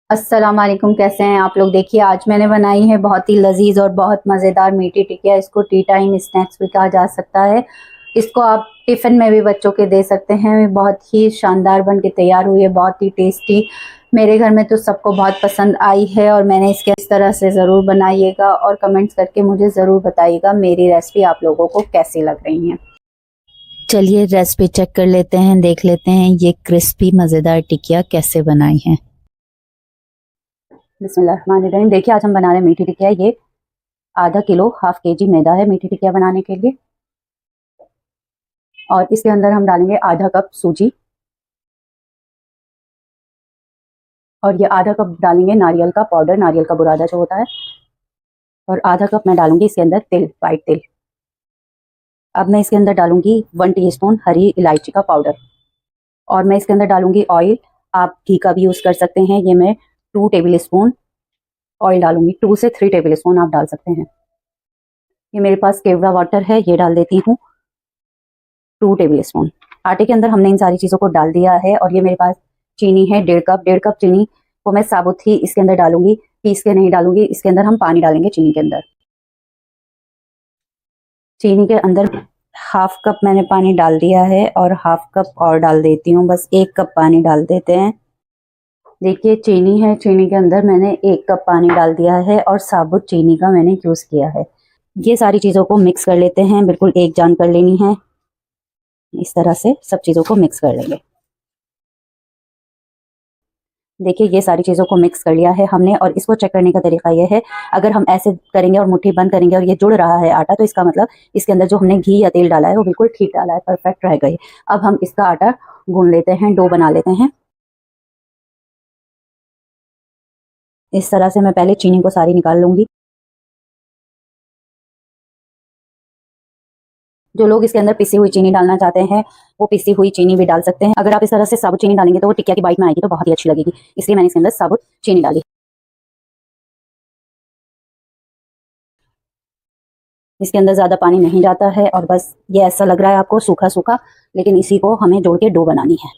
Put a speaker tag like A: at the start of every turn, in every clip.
A: अस्सलाम वालेकुम, कैसे हैं आप लोग। देखिए आज मैंने बनाई है बहुत ही लजीज और बहुत मज़ेदार मीठी टिकिया। इसको टी टाइम स्नैक्स भी कहा जा सकता है। इसको आप टिफ़िन में भी बच्चों के दे सकते हैं। बहुत ही शानदार बन के तैयार हुई है, बहुत ही टेस्टी। मेरे घर में तो सबको बहुत पसंद आई है और मैंने इसके इस तरह से ज़रूर बनाइएगा और कमेंट्स करके मुझे ज़रूर बताइएगा मेरी रेसिपी आप लोगों को कैसी लग रही है। चलिए रेसिपी चेक कर लेते हैं, देख लेते हैं ये क्रिस्पी मज़ेदार टिकिया कैसे बनाई है। बिस्मिल्लाहिर्रहमानिर्रहीम। देखिए आज हम बना रहे हैं मीठी टिकिया। ये आधा किलो हाफ केजी मैदा है मीठी टिकिया बनाने के लिए। और इसके अंदर हम डालेंगे आधा कप सूजी और ये आधा कप डालेंगे नारियल का पाउडर, नारियल का बुरादा जो होता है। और आधा कप मैं डालूंगी इसके अंदर तिल, वाइट तिल। अब मैं इसके अंदर डालूंगी 1 टीस्पून हरी इलायची का पाउडर और मैं इसके अंदर डालूंगी ऑयल। आप घी का भी यूज़ कर सकते हैं। ये मैं 2 टेबल स्पून ऑयल डालूंगी, 2 से 3 टेबल स्पून आप डाल सकते हैं। ये मेरे पास केवड़ा वाटर है, ये डाल देती हूँ 2 टेबल स्पून। आटे के अंदर हमने इन सारी चीज़ों को डाल दिया है। और ये मेरे पास चीनी है 1.5 कप चीनी को मैं साबुत ही इसके अंदर डालूंगी, पीस के नहीं डालूंगी। इसके अंदर हम पानी डालेंगे चीनी के अंदर। चीनी के अंदर हाफ कप मैंने पानी डाल दिया है और हाफ कप और डाल देती हूँ, बस 1 कप पानी डाल देते हैं। देखिए चीनी है, चीनी के अंदर मैंने 1 कप पानी डाल दिया है और साबुत चीनी का मैंने यूज़ किया है। ये सारी चीज़ों को मिक्स कर लेते हैं, बिल्कुल एक जान कर लेनी है। इस तरह से सब चीज़ों को मिक्स कर लेंगे। देखिए ये सारी चीज़ों को मिक्स कर लिया है हमने। और इसको चेक करने का तरीका ये है, अगर हम ऐसे करेंगे और मुट्ठी बंद करेंगे और ये जुड़ रहा है आटा, तो इसका मतलब इसके अंदर जो हमने घी या तेल डाला है वो बिल्कुल ठीक डाला है, परफेक्ट रह गई। अब हम इसका आटा गूंद लेते हैं, डो बना लेते हैं। इस तरह से मैं पहले चीनी को सारी निकाल लूंगी। जो लोग इसके अंदर पिसी हुई चीनी डालना चाहते हैं वो पिसी हुई चीनी भी डाल सकते हैं। अगर आप इस तरह से साबुत चीनी डालेंगे तो वो टिकिया की बाइट में आएगी तो बहुत ही अच्छी लगेगी, इसलिए मैंने इसके अंदर साबुत चीनी डाली। इसके अंदर ज़्यादा पानी नहीं जाता है और बस ये ऐसा लग रहा है आपको सूखा सूखा, लेकिन इसी को हमें जोड़ के डो बनानी है।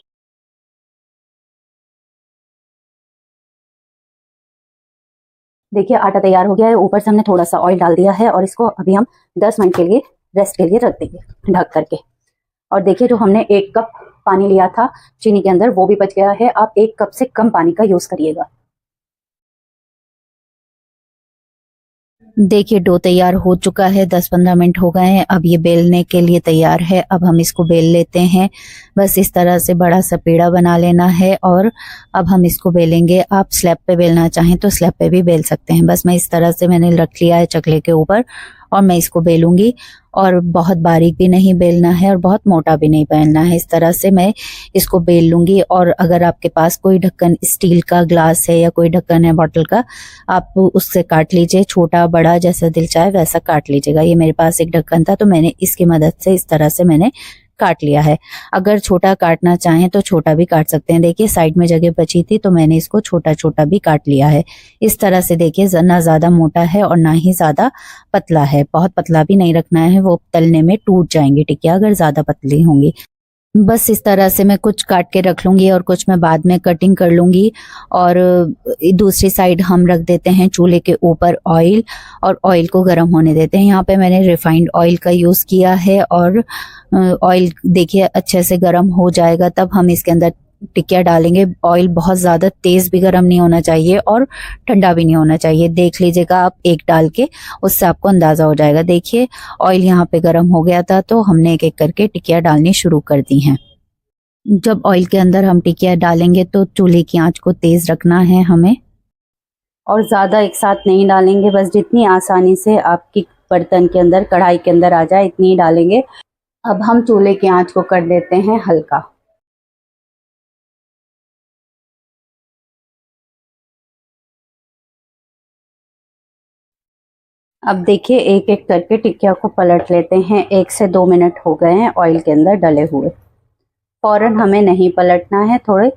A: देखिए आटा तैयार हो गया है। ऊपर से हमने थोड़ा सा ऑयल डाल दिया है और इसको अभी हम 10 मिनट के लिए रेस्ट के लिए रख देंगे ढक करके। और देखिए जो हमने 1 कप पानी लिया था चीनी के अंदर वो भी बच गया है। आप 1 कप से कम पानी का यूज़ करिएगा। देखिए डो तैयार हो चुका है, 10-15 मिनट हो गए हैं। अब ये बेलने के लिए तैयार है। अब हम इसको बेल लेते हैं। बस इस तरह से बड़ा सा पेड़ा बना लेना है और अब हम इसको बेलेंगे। आप स्लैब पे बेलना चाहें तो स्लैब पे भी बेल सकते हैं। बस मैं इस तरह से मैंने रख लिया है चकले के ऊपर और मैं इसको बेलूंगी। और बहुत बारीक भी नहीं बेलना है और बहुत मोटा भी नहीं बेलना है। इस तरह से मैं इसको बेल लूंगी। और अगर आपके पास कोई ढक्कन स्टील का ग्लास है या कोई ढक्कन है बॉटल का, आप उससे काट लीजिए, छोटा बड़ा जैसा दिल चाहे वैसा काट लीजिएगा। ये मेरे पास एक ढक्कन था तो मैंने इसकी मदद से इस तरह से मैंने काट लिया है। अगर छोटा काटना चाहें तो छोटा भी काट सकते हैं। देखिए साइड में जगह बची थी तो मैंने इसको छोटा छोटा भी काट लिया है। इस तरह से देखिए ना ज्यादा मोटा है और ना ही ज्यादा पतला है। बहुत पतला भी नहीं रखना है, वो तलने में टूट जाएंगी टिकिया अगर ज्यादा पतली होंगी। बस इस तरह से मैं कुछ काट के रख लूंगी और कुछ मैं बाद में कटिंग कर लूंगी। और दूसरी साइड हम रख देते हैं चूल्हे के ऊपर ऑयल और ऑयल को गर्म होने देते हैं। यहाँ पे मैंने रिफाइंड ऑयल का यूज़ किया है और ऑयल देखिए अच्छे से गर्म हो जाएगा तब हम इसके अंदर टिकिया डालेंगे। ऑयल बहुत ज़्यादा तेज़ भी गर्म नहीं होना चाहिए और ठंडा भी नहीं होना चाहिए। देख लीजिएगा आप एक डाल के, उससे आपको अंदाज़ा हो जाएगा। देखिए ऑयल यहाँ पे गर्म हो गया था तो हमने एक एक करके टिकिया डालनी शुरू कर दी हैं। जब ऑयल के अंदर हम टिकिया डालेंगे तो चूल्हे की आंच को तेज़ रखना है हमें और ज़्यादा एक साथ नहीं डालेंगे। बस जितनी आसानी से आपकी बर्तन के अंदर कढ़ाई के अंदर आ जाए इतनी ही डालेंगे। अब हम चूल्हे की आंच को कर देते हैं हल्का। अब देखिए एक एक करके टिकिया को पलट लेते हैं। 1 से 2 मिनट हो गए हैं ऑयल के अंदर डले हुए। फौरन हमें नहीं पलटना है, थोड़े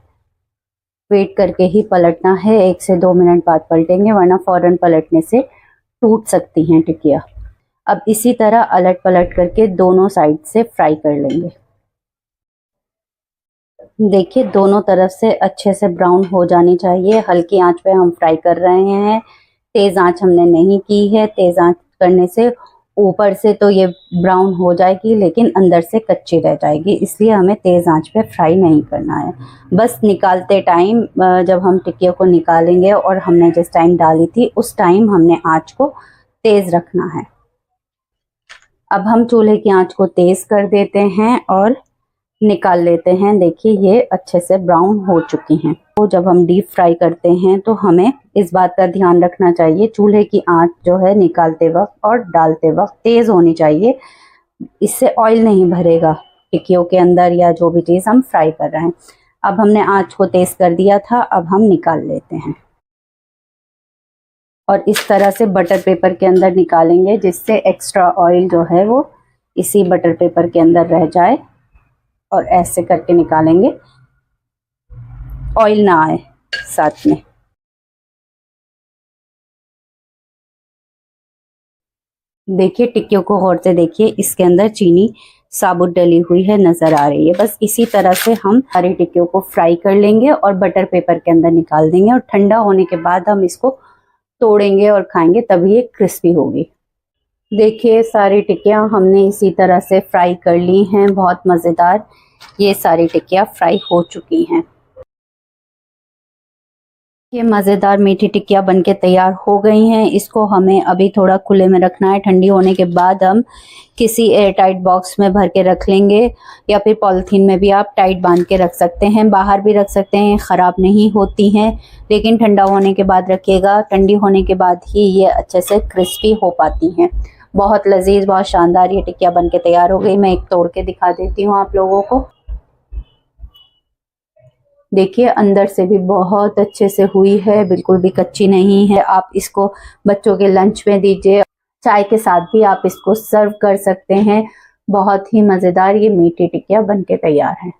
A: वेट करके ही पलटना है। 1 से 2 मिनट बाद पलटेंगे वरना फौरन पलटने से टूट सकती हैं टिकिया। अब इसी तरह अलट पलट करके दोनों साइड से फ्राई कर लेंगे। देखिए दोनों तरफ से अच्छे से ब्राउन हो जानी चाहिए। हल्की आंच पे हम फ्राई कर रहे हैं, तेज आंच हमने नहीं की है। तेज आंच करने से ऊपर से तो ये ब्राउन हो जाएगी लेकिन अंदर से कच्ची रह जाएगी, इसलिए हमें तेज आंच पे फ्राई नहीं करना है। बस निकालते टाइम जब हम टिक्कियों को निकालेंगे और हमने जिस टाइम डाली थी उस टाइम हमने आंच को तेज रखना है। अब हम चूल्हे की आंच को तेज कर देते हैं और निकाल लेते हैं। देखिए ये अच्छे से ब्राउन हो चुकी हैं। तो जब हम डीप फ्राई करते हैं तो हमें इस बात का ध्यान रखना चाहिए, चूल्हे की आंच जो है निकालते वक्त और डालते वक्त तेज होनी चाहिए। इससे ऑयल नहीं भरेगा टिक्कियों के अंदर या जो भी चीज़ हम फ्राई कर रहे हैं। अब हमने आंच को तेज कर दिया था, अब हम निकाल लेते हैं और इस तरह से बटर पेपर के अंदर निकालेंगे जिससे एक्स्ट्रा ऑयल जो है वो इसी बटर पेपर के अंदर रह जाए। और ऐसे करके निकालेंगे, ऑयल ना आए साथ में। देखिए टिक्कियों को गौर से देखिए, इसके अंदर चीनी साबुत डली हुई है, नजर आ रही है। बस इसी तरह से हम सारी टिक्कियों को फ्राई कर लेंगे और बटर पेपर के अंदर निकाल देंगे और ठंडा होने के बाद हम इसको तोड़ेंगे और खाएंगे, तभी ये क्रिस्पी होगी। देखिए सारी टिक्कियां हमने इसी तरह से फ्राई कर ली हैं, बहुत मज़ेदार ये सारी टिक्कियां फ्राई हो चुकी हैं। ये मज़ेदार मीठी टिक्कियां बनके तैयार हो गई हैं। इसको हमें अभी थोड़ा खुले में रखना है, ठंडी होने के बाद हम किसी एयर टाइट बॉक्स में भर के रख लेंगे या फिर पॉलिथीन में भी आप टाइट बांध के रख सकते हैं, बाहर भी रख सकते हैं, ख़राब नहीं होती हैं। लेकिन ठंडा होने के बाद रखिएगा, ठंडी होने के बाद ही ये अच्छे से क्रिस्पी हो पाती हैं। बहुत लजीज, बहुत शानदार ये टिक्कियां बनके तैयार हो गई। मैं एक तोड़ के दिखा देती हूँ आप लोगों को। देखिए अंदर से भी बहुत अच्छे से हुई है, बिल्कुल भी कच्ची नहीं है। आप इसको बच्चों के लंच में दीजिए, चाय के साथ भी आप इसको सर्व कर सकते हैं। बहुत ही मज़ेदार ये मीठी टिक्कियां बनके तैयार हैं।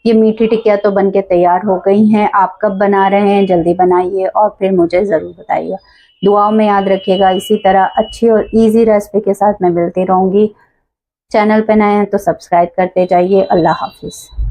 A: ये मीठी टिक्कियां तो बनके तैयार हो गई हैं। आप कब बना रहे हैं, जल्दी बनाइए और फिर मुझे ज़रूर बताइएगा। दुआओं में याद रखिएगा। इसी तरह अच्छी और इजी रेसिपी के साथ मैं मिलती रहूँगी। चैनल पे नए हैं तो सब्सक्राइब करते जाइए। अल्लाह हाफिज़।